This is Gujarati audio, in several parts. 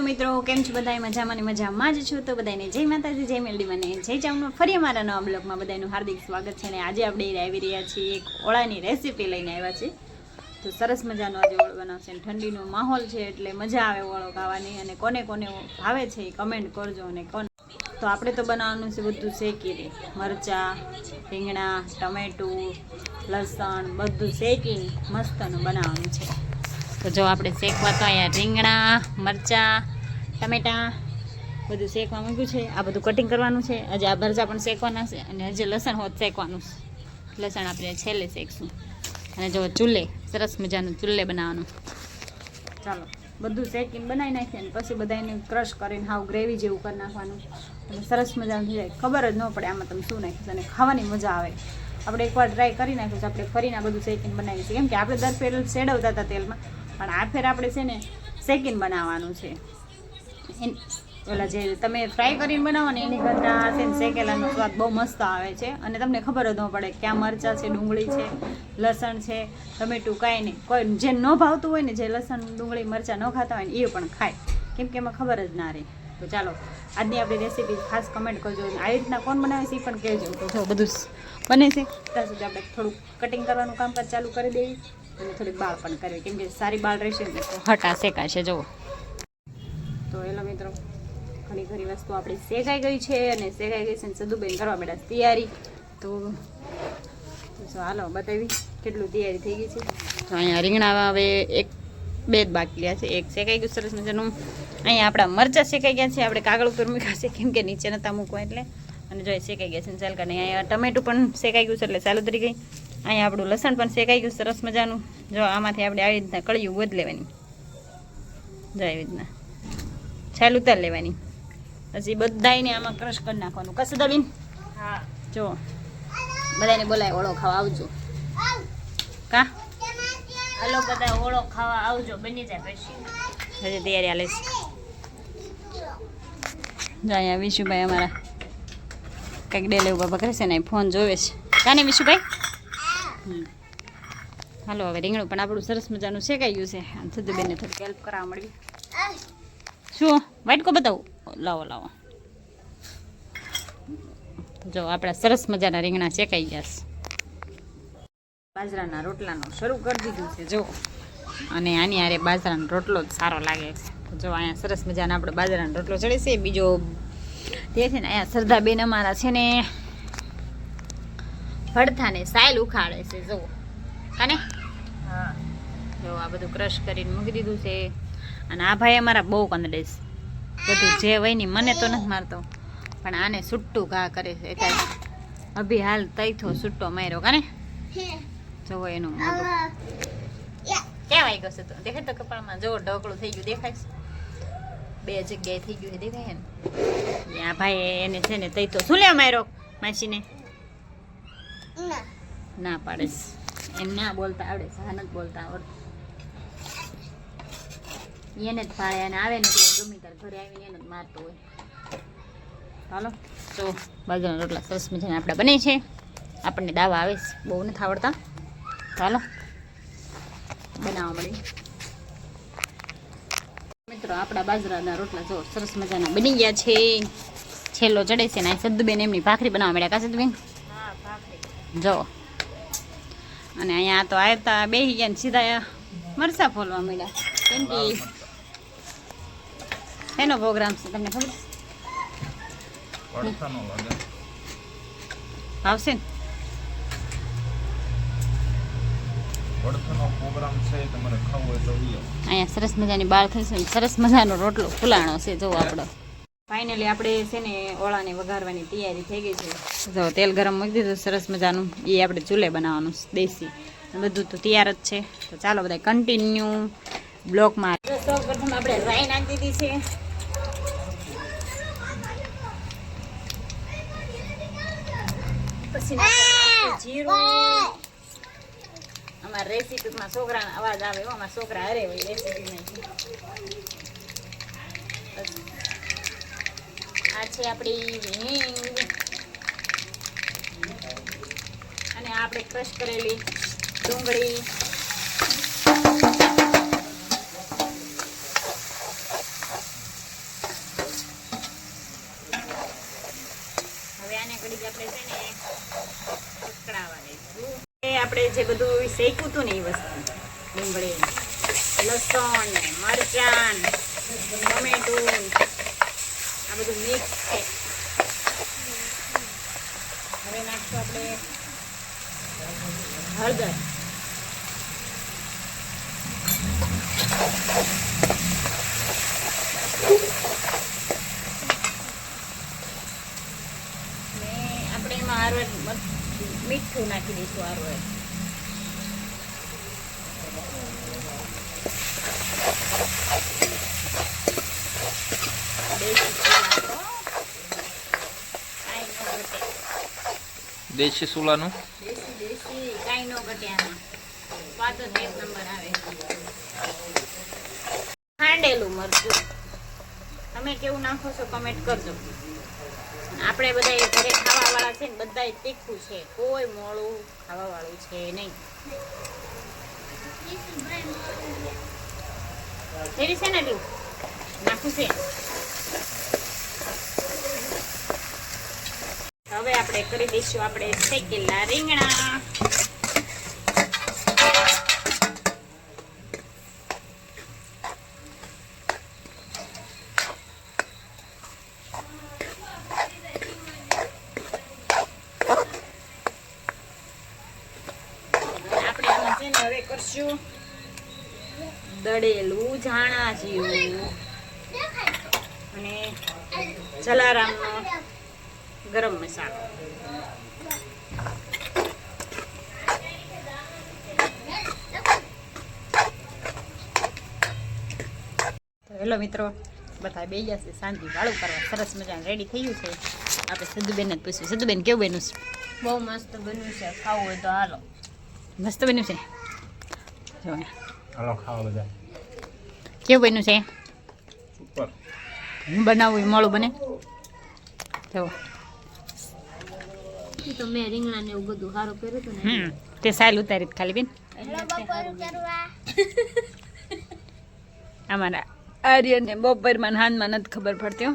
મિત્રો, કેમ છો બધાય? મજામાં ને મજામાં જ છો. તો બધાને જય માતાજી, જય મેલડી, મને જય ચામનો ફરી અમારા નવા બ્લોગમાં બધાનું હાર્દિક સ્વાગત છે. ને આજે આપણે આવી રહ્યા છીએ એક ઓળાની રેસીપી લઈને આવ્યા છીએ. તો સરસ મજાનો આજે ઓળો બનાવશે. ઠંડીનો માહોલ છે એટલે મજા આવે ઓળો ખાવાની. અને કોને કોને ભાવે છે એ કમેન્ટ કરજો. અને કોને તો આપણે તો બનાવવાનું છે બધું શેકીને, મરચાં, રીંગણા, ટમેટું, લસણ બધું શેકીને મસ્તનું બનાવવાનું છે. તો જો આપણે શેકવા તો અહીંયા રીંગણા, મરચાં, ટમેટાં બધું શેકવા મૂક્યું છે. આ બધું કટિંગ કરવાનું છે. આજે આ ભરજા પણ શેકવાના છે. અને હજી લસણ હોત શેકવાનું છે. લસણ આપણે છેલ્લે શેકશું. અને જો ચૂલે સરસ મજાનું ચૂલે બનાવવાનું. ચાલો બધું શેકીને બનાવી નાખીએ અને પછી બધાને ક્રશ કરીને હાવ ગ્રેવી જેવું કરી નાખવાનું. અને સરસ મજાનું થઈ જાય, ખબર જ ન પડે આમાં તમે શું નાખીશ. અને ખાવાની મજા આવે. આપણે એકવાર ટ્રાય કરી નાખ્યું છે. આપણે ફરીને બધું શેકીને બનાવીએ છીએ. કેમ કે આપણે દર ફેર સેડવતા હતા તેલમાં, પણ આ ફેર આપણે છે ને શેકીને બનાવવાનું છે. ઓલા જે તમે ફ્રાય કરીને બનાવો ને એની કરતાં છે ને શેકેલાનો સ્વાદ બહુ મસ્ત આવે છે. અને તમને ખબર જ ન પડે ક્યાં મરચાં છે, ડુંગળી છે, લસણ છે, ટમેટું કાંઈ નહીં. કોઈ જે ન ભાવતું હોય ને, જે લસણ, ડુંગળી, મરચાં ન ખાતા હોય ને એ પણ ખાય, કેમ કે એમાં ખબર જ ના રહે. તો ચાલો આજની આપણી રેસીપી ખાસ કમેન્ટ કરજો. આવી રીતના કોણ બનાવે છે એ પણ કહેજો. તો જો બધું બને છે ત્યાં સુધી આપણે થોડુંક કટિંગ કરવાનું કામકાજ ચાલુ કરી દેવી. અને થોડીક બાળ પણ કરવી, કેમ કે સારી બાળ રહેશે ને તો હટા શેકાશે. જુઓ તો હેલો મિત્રો, ઘણી ઘણી વસ્તુ આપણી શેકાઈ ગઈ છે. અને શેકાઈ ગઈ છે ને સદુબેન કરવા બેઠા તૈયારી. તો હાલો બતાવી કેટલું તૈયારી થઈ ગઈ છે. તો અહીંયા રીંગણા હવે એક બે જ બાકી રહ્યા છે. એક શેકાઈ ગયું સરસ મજાનું. અહીંયા આપણા મરચાં શેકાઈ ગયા છે. આપણે કાગળ ઉપર મૂક્યા છે કેમ કે નીચે નતા મૂકવા એટલે. અને જો શેકાઈ ગયા છે ચાલ કરીને. અહીંયા ટમેટું પણ શેકાઈ ગયું છે એટલે ચાલુ તરી ગઈ. અહીંયા આપણું લસણ પણ શેકાઈ ગયું સરસ મજાનું. જો આમાંથી આપણે આવી રીતના કળિયું વધ લેવાની. જો આવી રીતના છાલ ઉતાર લેવાની. પછી બધાને આમાં ક્રશ કરી નાખવાનું. કશું દબીન હા જો બધાને બોલાય ઓળો ખાવા આવજો. કા હાલો બધા ઓળો ખાવા આવજો. બની જાય પછી હજી તૈયારી હાલે છે. જો અહીંયા વિશુભાઈ અમારા કંઈક ડેલે ઉભા પકડે છે ને ફોન જોવે છે. કાને વિશુભાઈ? હાલો હવે રીંગણું પણ આપણું સરસ મજાનું શેકાઈ ગયું છે. સુધીબેનને થોડીક હેલ્પ કરાવવા મળવી. શું વાટકો બતાવું? લાવો લાવો. જો આપણા સરસ મજાના રીંગણા શેકાઈ ગયા છે. બાજરાના રોટલાનો શરૂ કરી દીધું છે જો. અને આની હારે બાજરાનો રોટલો જ સારો લાગે છે. જો અહીંયા સરસ મજાનો આપણે બાજરાનો રોટલો ચડે છે. બીજો તે છે ને અહીંયા સરદાબેન અમારા છે ને ભડથાને સાયલ ઉખાડે છે. જો કાને હા જો આ બધું ક્રશ કરીને મૂકી દીધું છે. અને આ ભાઈ અમારા બહુ કંદડે છે. બધું જે હોય ને મને તો નથી મારતો, પણ આને છૂટું ઘા કરે છે. એટલે અભી હાલ તૈથો છૂટો માર્યો કાને. જોવો એનું મોઢું ક્યાં વાઈ ગયો છે. તો દેખાય તો કપાળમાં જો ઢોકળું થઈ ગયું દેખાય છે. બે જગ્યાએ થઈ ગયું દેખાય ને. આ ભાઈ એને છે ને તૈથો શું લેવા માર્યો માસીને? ના પાડે છે એમ. ના બોલતા આવડે છે. હા નથી બોલતા આવડતું. એને જ ફાળે. અને આવે ને એટલે ગમે ત્યારે ઘરે આવીને એને જ મારતો હોય. ચાલો તો બાજરાના રોટલા સરસ મજાના આપણા બને છે. આપણને દાવા આવે છે, બહુ નથી આવડતા. ચાલો બનાવવા મળી. મિત્રો આપણા બાજરાના રોટલા જો સરસ મજાના બની ગયા છે. છેલ્લો ચડે છે ને સદ્દુબેન એમની ભાખરી બનાવવા મળ્યા. કા સદ્દુબેન? જો અને અહીંયા તો આવતા બેસી ગયા ને સીધા મરસા ફોલવા મળ્યા. કેમ કે એનો પ્રોગ્રામ છે તમને ખબર આવશે ને? અહીંયા સરસ મજાની બાળ થઈ છે. સરસ મજાનો રોટલો ફૂલાણો છે. જો આપણો ફાઇનલી આપણે છે ને ઓળાને વઘારવાની તૈયારી થઈ ગઈ છે. જો તેલ ગરમ મૂકી દીધું સરસ મજાનું. એ આપણે ચૂલે બનાવવાનું દેશી. બધું તો તૈયાર જ છે. તો ચાલો બધા કન્ટિન્યુ બ્લોકમાં. સૌ પ્રથમ આપણે રાઈ નાખી દીધી છે. પછી જીરું. અમારા રેસીપીમાં છોકરાનો અવાજ આવે. અમારા છોકરા અરે હોય રેસીપીમાં. આ છે આપણી હિંગ. અને આપણે ક્રશ કરેલી ડુંગળી. આપણે જે બધું શેક્યું હતું ને એ વસ્તુ ડુંગળી લસણ ને મરચાં ટમેટું આ બધું મિક્સ છે. હવે નાખશું આપણે હળદર ને આપણે એમાં આરવડ મીઠું નાખી દઈશું. આરવડ દેશી સુલાનું દેશી કાંઈ નો ઘટે આમાં. સ્વાદ જ એક નંબર આવે. ખાંડેલું મરચું તમે કેવું નાખો છો કમેન્ટ કરજો. આપણે બધા ઘરે ખાવા વાળા છે ને બધા તીખું છે, કોઈ મોળું ખાવા વાળું છે નહીં. એવી છે ને એટલું નાખું છે. હવે આપણે કરી દઈશું આપણે શેકેલા રીંગણા. આપણે આમાં છે ને હવે કરશું દળેલું ધાણા જીરું અને જલારામનો ગરમ મસાલો. તો હેલો મિત્રો, બધા બે ગયા છે શાંતિ વાળું કરવા. સરસ મજાનું રેડી થઈ ગયું છે. આપણે સદુબેન જ પૂછ્યું. સદુબેન કેવું બન્યું છે? બહુ મસ્ત બન્યું છે. ખાવું હોય તો હાલો. મસ્ત બન્યું છે. જો હાલો ખાવા બધા. કેવું બન્યું છે? સુપર. હું બનાવું એ મોડું બને. જો તો મેં રીંગણા ને એવું બધું સારું કર્યું હતું ને તે સાયલ ઉતારી ખાલી બેન. અમારા આર્યને બપોરમાં ને હાનમાં નથી ખબર પડતી હો.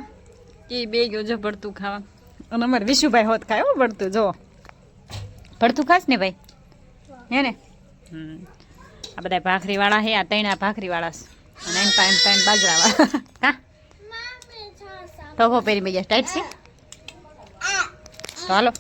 એ બે ગયો જો ભરતું ખાવા. અને અમારે વિશુભાઈ હોત ખાય હો ભરતું. જો ભરતું ખાસ ને ભાઈ, હે ને? આ બધા ભાખરીવાળા હે. આ તૈણા ભાખરીવાળા છે અને એમ ત્રણ બાજરાવાળા. હા તો પહેરી બે ટાઈટ છે. તો હાલો